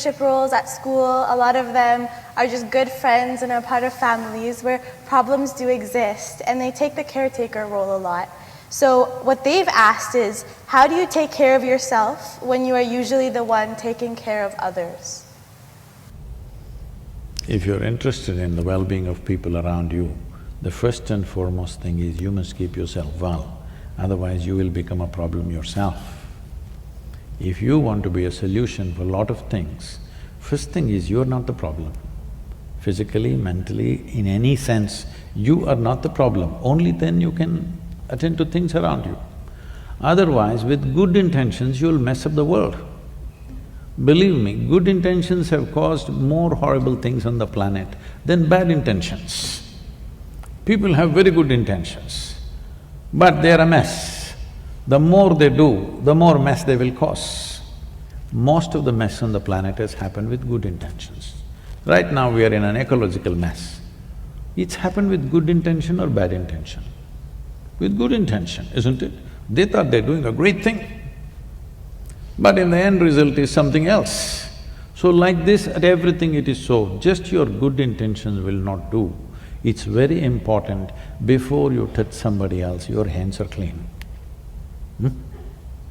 leadership roles at school. A lot of them are just good friends and are part of families where problems do exist, and they take the caretaker role a lot. So what they've asked is, how do you take care of yourself when you are usually the one taking care of others? If you're interested in the well-being of people around you, the first and foremost thing is you must keep yourself well, otherwise you will become a problem yourself. If you want to be a solution for a lot of things, first thing is you're not the problem. Physically, mentally, in any sense, you are not the problem. Only then you can attend to things around you. Otherwise, with good intentions, you'll mess up the world. Believe me, good intentions have caused more horrible things on the planet than bad intentions. People have very good intentions, but they're a mess. The more they do, the more mess they will cause. Most of the mess on the planet has happened with good intentions. Right now we are in an ecological mess. It's happened with good intention or bad intention? With good intention, isn't it? They thought they're doing a great thing, but in the end result is something else. So like this, at everything it is so, just your good intentions will not do. It's very important, before you touch somebody else, your hands are clean.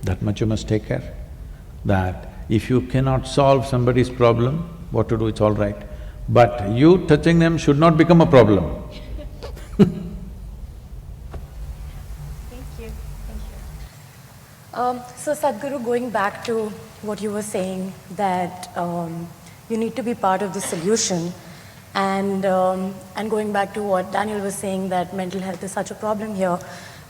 That much you must take care. That if you cannot solve somebody's problem, what to do, it's all right. But you touching them should not become a problem. Thank you. So Sadhguru, going back to what you were saying, that you need to be part of the solution, and going back to what Daniel was saying, that mental health is such a problem here.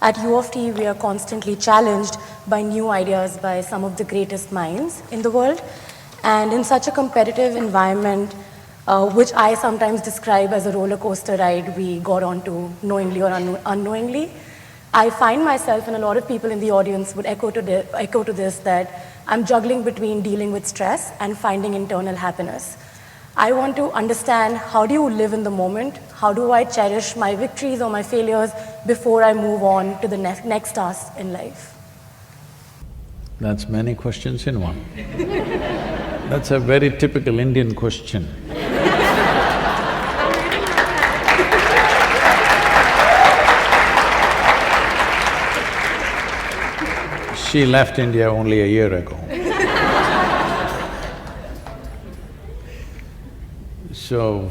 At U of T, we are constantly challenged by new ideas by some of the greatest minds in the world. And in such a competitive environment, which I sometimes describe as a roller coaster ride we got onto knowingly or unknowingly, I find myself, and a lot of people in the audience would echo to this, that I'm juggling between dealing with stress and finding internal happiness. I want to understand, how do you live in the moment? How do I cherish my victories or my failures before I move on to the next task in life? That's many questions in one. That's a very typical Indian question. She left India only a year ago. So,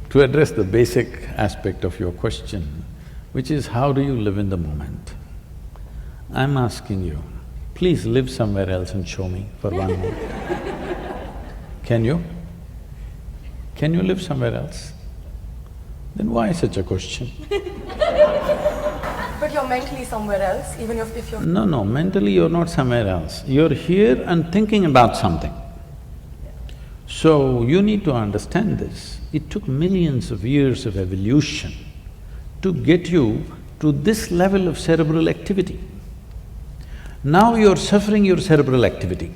to address the basic aspect of your question, which is how do you live in the moment? I'm asking you, please live somewhere else and show me for 1 month. Can you? Can you live somewhere else? Then why such a question? But you're mentally somewhere else, even if you're… No, mentally you're not somewhere else. You're here and thinking about something. So, you need to understand this. It took millions of years of evolution to get you to this level of cerebral activity. Now you're suffering your cerebral activity.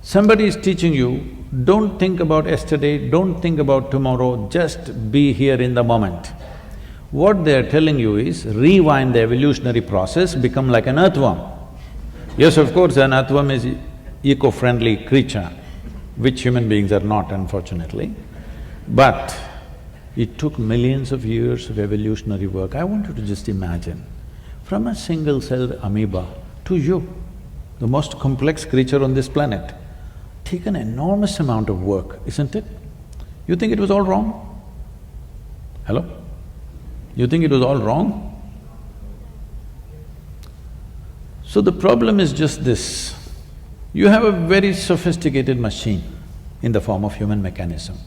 Somebody is teaching you, don't think about yesterday, don't think about tomorrow, just be here in the moment. What they're telling you is, rewind the evolutionary process, become like an earthworm. Yes, of course, an earthworm is eco-friendly creature, which human beings are not, unfortunately. But it took millions of years of evolutionary work. I want you to just imagine, from a single-celled amoeba to you, the most complex creature on this planet, take an enormous amount of work, isn't it? You think it was all wrong? Hello? You think it was all wrong? So the problem is just this. You have a very sophisticated machine in the form of human mechanism.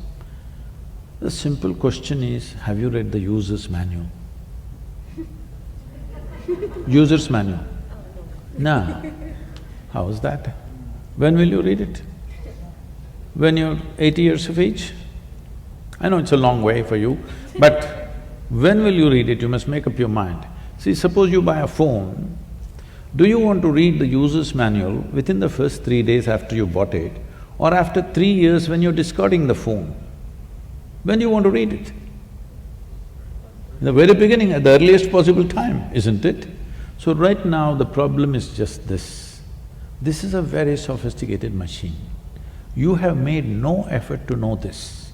The simple question is, have you read the user's manual? User's manual? No. How is that? When will you read it? When you're 80 years of age? I know it's a long way for you, but when will you read it? You must make up your mind. See, suppose you buy a phone, do you want to read the user's manual within the first 3 days after you bought it, or after 3 years when you're discarding the phone? When do you want to read it? In the very beginning, at the earliest possible time, isn't it? So right now the problem is just this. This is a very sophisticated machine. You have made no effort to know this.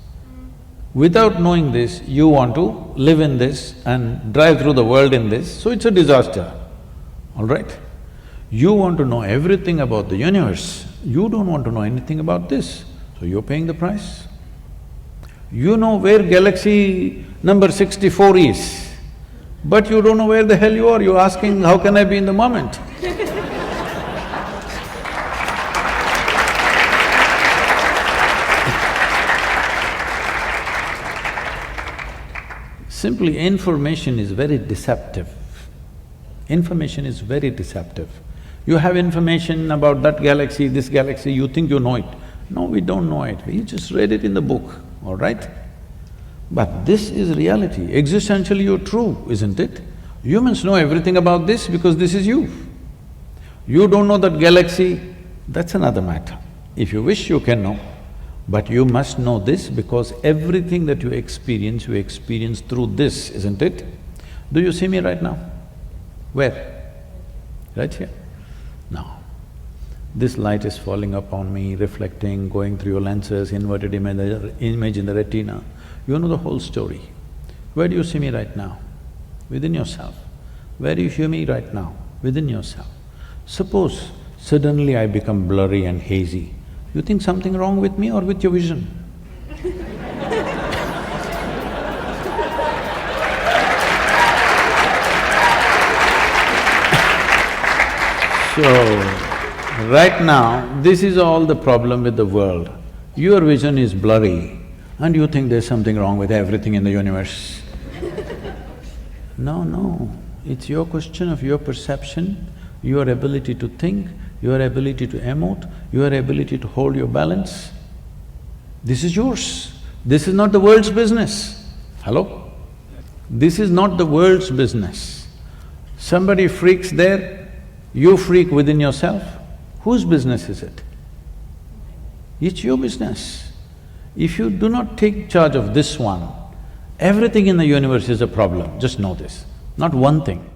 Without knowing this, you want to live in this and drive through the world in this, so it's a disaster, all right? You want to know everything about the universe, you don't want to know anything about this, so you're paying the price. You know where galaxy number 64 is, but you don't know where the hell you are, you're asking, how can I be in the moment? Simply, information is very deceptive. Information is very deceptive. You have information about that galaxy, this galaxy, you think you know it. No, we don't know it, we just read it in the book, all right? But this is reality, existentially you're true, isn't it? Humans know everything about this because this is you. You don't know that galaxy, that's another matter. If you wish, you can know. But you must know this because everything that you experience through this, isn't it? Do you see me right now? Where? Right here. Now, this light is falling upon me, reflecting, going through your lenses, inverted image in the retina. You know the whole story. Where do you see me right now? Within yourself. Where do you hear me right now? Within yourself. Suppose suddenly I become blurry and hazy, you think something wrong with me or with your vision? So, right now, this is all the problem with the world. Your vision is blurry and you think there's something wrong with everything in the universe. No, it's your question of your perception, your ability to think, your ability to emote, your ability to hold your balance. This is yours. This is not the world's business. Hello? This is not the world's business. Somebody freaks there, you freak within yourself. Whose business is it? It's your business. If you do not take charge of this one, everything in the universe is a problem, just know this, not one thing.